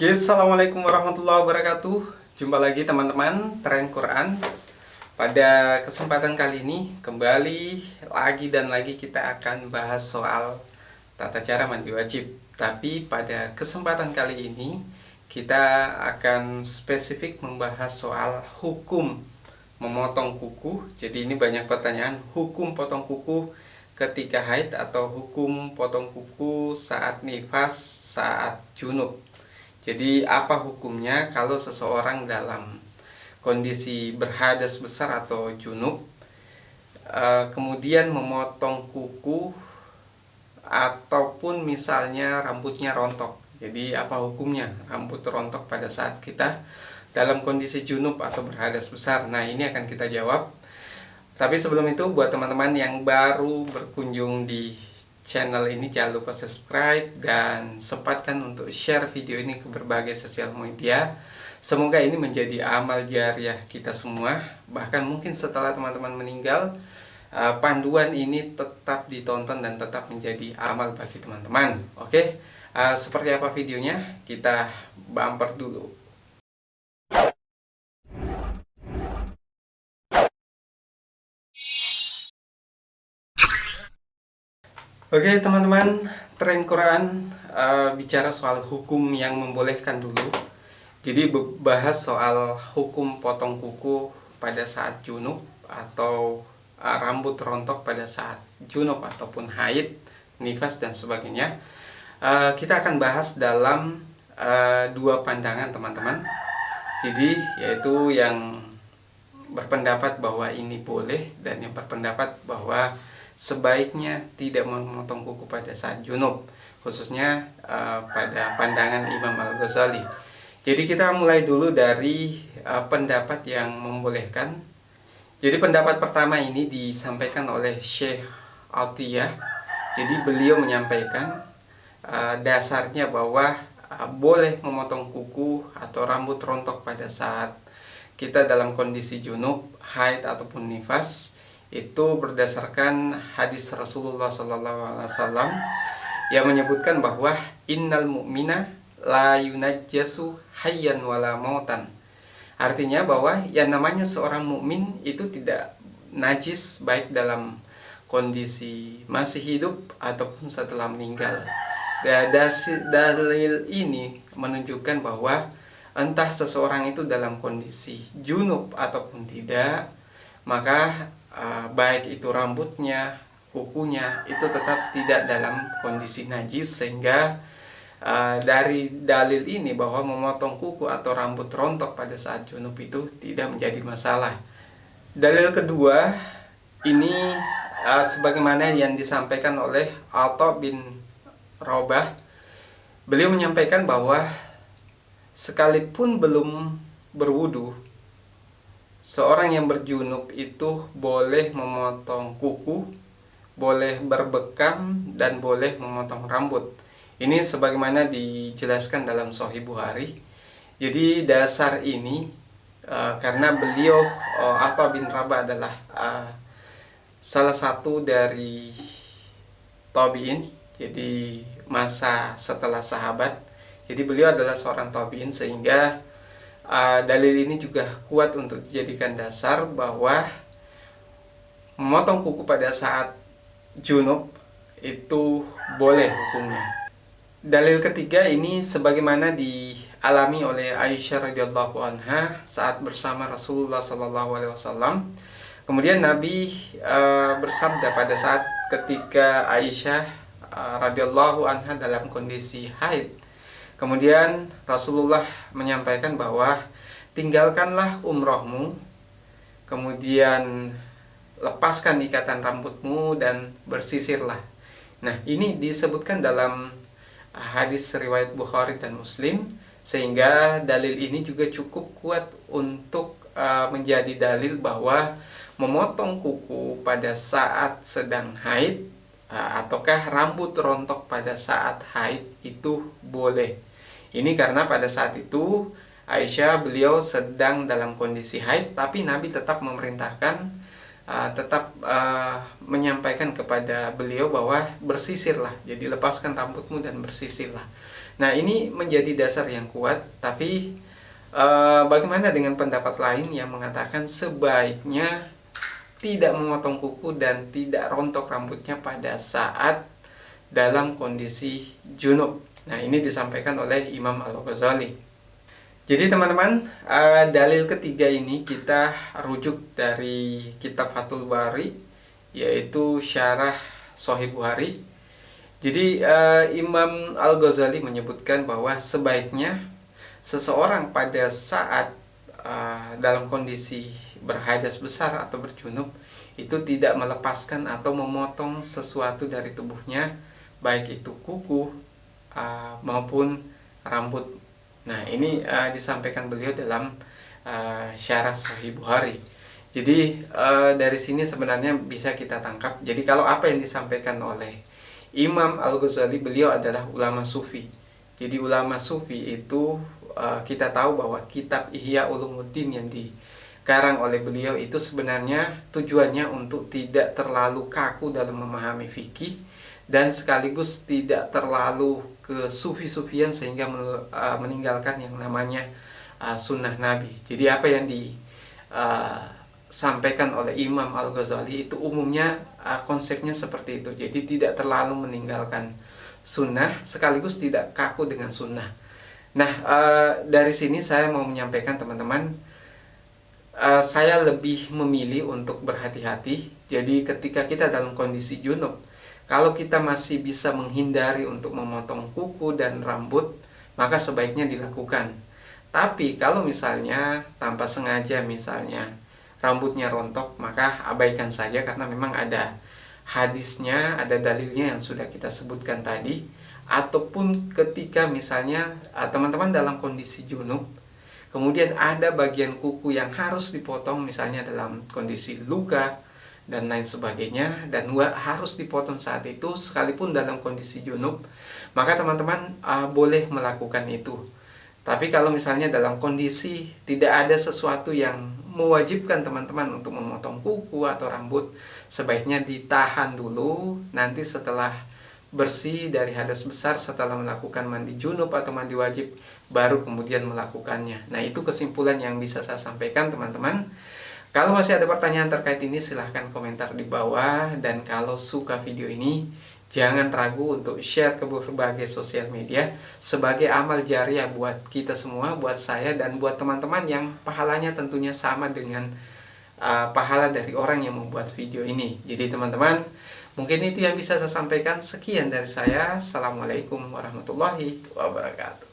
Oke, assalamualaikum warahmatullahi wabarakatuh. Jumpa lagi teman-teman Tren Quran. Pada kesempatan kali ini kembali lagi dan lagi kita akan bahas soal tata cara mandi wajib. Tapi pada kesempatan kali ini kita akan spesifik membahas soal hukum memotong kuku. Jadi ini banyak pertanyaan, hukum potong kuku ketika haid atau hukum potong kuku saat nifas, saat junub. Jadi apa hukumnya kalau seseorang dalam kondisi berhadas besar atau junub, kemudian memotong kuku ataupun misalnya rambutnya rontok. Jadi apa hukumnya rambut rontok pada saat kita dalam kondisi junub atau berhadas besar? Nah, ini akan kita jawab. Tapi sebelum itu, buat teman-teman yang baru berkunjung di channel ini, jangan lupa subscribe dan sempatkan untuk share video ini ke berbagai sosial media. Semoga ini menjadi amal jariah kita semua. Bahkan mungkin setelah teman-teman meninggal, panduan ini tetap ditonton dan tetap menjadi amal bagi teman-teman. Oke, seperti apa videonya? Kita bumper dulu. Oke teman-teman, Tren Quran bicara soal hukum yang membolehkan dulu. Jadi bahas soal hukum potong kuku pada saat junub atau rambut rontok pada saat junub ataupun haid, nifas dan sebagainya. Kita akan bahas dalam dua pandangan teman-teman. Jadi yaitu yang berpendapat bahwa ini boleh dan yang berpendapat bahwa sebaiknya tidak memotong kuku pada saat junub, khususnya pada pandangan Imam Al-Ghazali. Jadi kita mulai dulu dari pendapat yang membolehkan. Jadi pendapat pertama ini disampaikan oleh Syekh Atiyah. Jadi beliau menyampaikan dasarnya bahwa boleh memotong kuku atau rambut rontok pada saat kita dalam kondisi junub, haid ataupun nifas, itu berdasarkan hadis Rasulullah SAW yang menyebutkan bahwa innal mu'mina la yunajjasu hayyan wala mautan. Artinya bahwa yang namanya seorang mukmin itu tidak najis baik dalam kondisi masih hidup ataupun setelah meninggal. Dalil ini menunjukkan bahwa entah seseorang itu dalam kondisi junub ataupun tidak, maka baik itu rambutnya, kukunya itu tetap tidak dalam kondisi najis, sehingga dari dalil ini bahwa memotong kuku atau rambut rontok pada saat junub itu tidak menjadi masalah. Dalil kedua ini sebagaimana yang disampaikan oleh Atha bin Robah. Beliau menyampaikan bahwa sekalipun belum berwudu, seorang yang berjunub itu boleh memotong kuku, boleh berbekam, dan boleh memotong rambut. Ini sebagaimana dijelaskan dalam Sahih Bukhari. Jadi dasar ini karena beliau Atha bin Rabah adalah salah satu dari tabi'in, jadi masa setelah sahabat. Jadi beliau adalah seorang tabi'in, sehingga dalil ini juga kuat untuk dijadikan dasar bahwa memotong kuku pada saat junub itu boleh hukumnya. Dalil ketiga ini sebagaimana dialami oleh Aisyah radhiyallahu anha saat bersama Rasulullah SAW. Kemudian Nabi bersabda pada saat ketika Aisyah radhiyallahu anha dalam kondisi haid. Kemudian Rasulullah menyampaikan bahwa tinggalkanlah umrohmu, kemudian lepaskan ikatan rambutmu dan bersisirlah. Nah, ini disebutkan dalam hadis riwayat Bukhari dan Muslim, sehingga dalil ini juga cukup kuat untuk menjadi dalil bahwa memotong kuku pada saat sedang haid ataukah rambut rontok pada saat haid itu boleh. Ini karena pada saat itu Aisyah beliau sedang dalam kondisi haid, tapi Nabi tetap memerintahkan, menyampaikan kepada beliau bahwa bersisirlah, jadi lepaskan rambutmu dan bersisirlah. Nah, ini menjadi dasar yang kuat, tapi bagaimana dengan pendapat lain yang mengatakan sebaiknya tidak memotong kuku dan tidak rontok rambutnya pada saat dalam kondisi junub. Nah, ini disampaikan oleh Imam Al-Ghazali. Jadi teman-teman, dalil ketiga ini kita rujuk dari kitab Fathul Bari, yaitu syarah Sahih Bukhari. Jadi Imam Al-Ghazali menyebutkan bahwa sebaiknya seseorang pada saat dalam kondisi berhadas besar atau berjunub itu tidak melepaskan atau memotong sesuatu dari tubuhnya, baik itu kuku maupun rambut. Nah, ini disampaikan beliau dalam syarah Sahih Bukhari. Jadi dari sini sebenarnya bisa kita tangkap. Jadi kalau apa yang disampaikan oleh Imam Al-Ghazali, beliau adalah ulama sufi. Jadi ulama sufi itu kita tahu bahwa kitab Ihya Ulumuddin yang dikarang oleh beliau itu sebenarnya tujuannya untuk tidak terlalu kaku dalam memahami fikih dan sekaligus tidak terlalu ke sufi-sufian sehingga meninggalkan yang namanya sunnah Nabi. Jadi apa yang disampaikan oleh Imam Al-Ghazali itu umumnya konsepnya seperti itu. Jadi tidak terlalu meninggalkan sunnah sekaligus tidak kaku dengan sunnah. Nah, dari sini saya mau menyampaikan teman-teman, saya lebih memilih untuk berhati-hati. Jadi ketika kita dalam kondisi junub, kalau kita masih bisa menghindari untuk memotong kuku dan rambut, maka sebaiknya dilakukan. Tapi kalau misalnya tanpa sengaja misalnya rambutnya rontok, maka abaikan saja karena memang ada hadisnya, ada dalilnya yang sudah kita sebutkan tadi. Ataupun ketika misalnya teman-teman dalam kondisi junub, kemudian ada bagian kuku yang harus dipotong misalnya dalam kondisi luka dan lain sebagainya, dan harus dipotong saat itu sekalipun dalam kondisi junub, maka teman-teman boleh melakukan itu. Tapi kalau misalnya dalam kondisi tidak ada sesuatu yang mewajibkan teman-teman untuk memotong kuku atau rambut, sebaiknya ditahan dulu, nanti setelah bersih dari hadas besar, setelah melakukan mandi junub atau mandi wajib, baru kemudian melakukannya. Nah, itu kesimpulan yang bisa saya sampaikan teman-teman. Kalau masih ada pertanyaan terkait ini, silahkan komentar di bawah. Dan kalau suka video ini, jangan ragu untuk share ke berbagai sosial media sebagai amal jariah buat kita semua, buat saya dan buat teman-teman yang pahalanya tentunya sama dengan pahala dari orang yang membuat video ini. Jadi teman-teman, mungkin itu yang bisa saya sampaikan. Sekian dari saya. Assalamualaikum warahmatullahi wabarakatuh.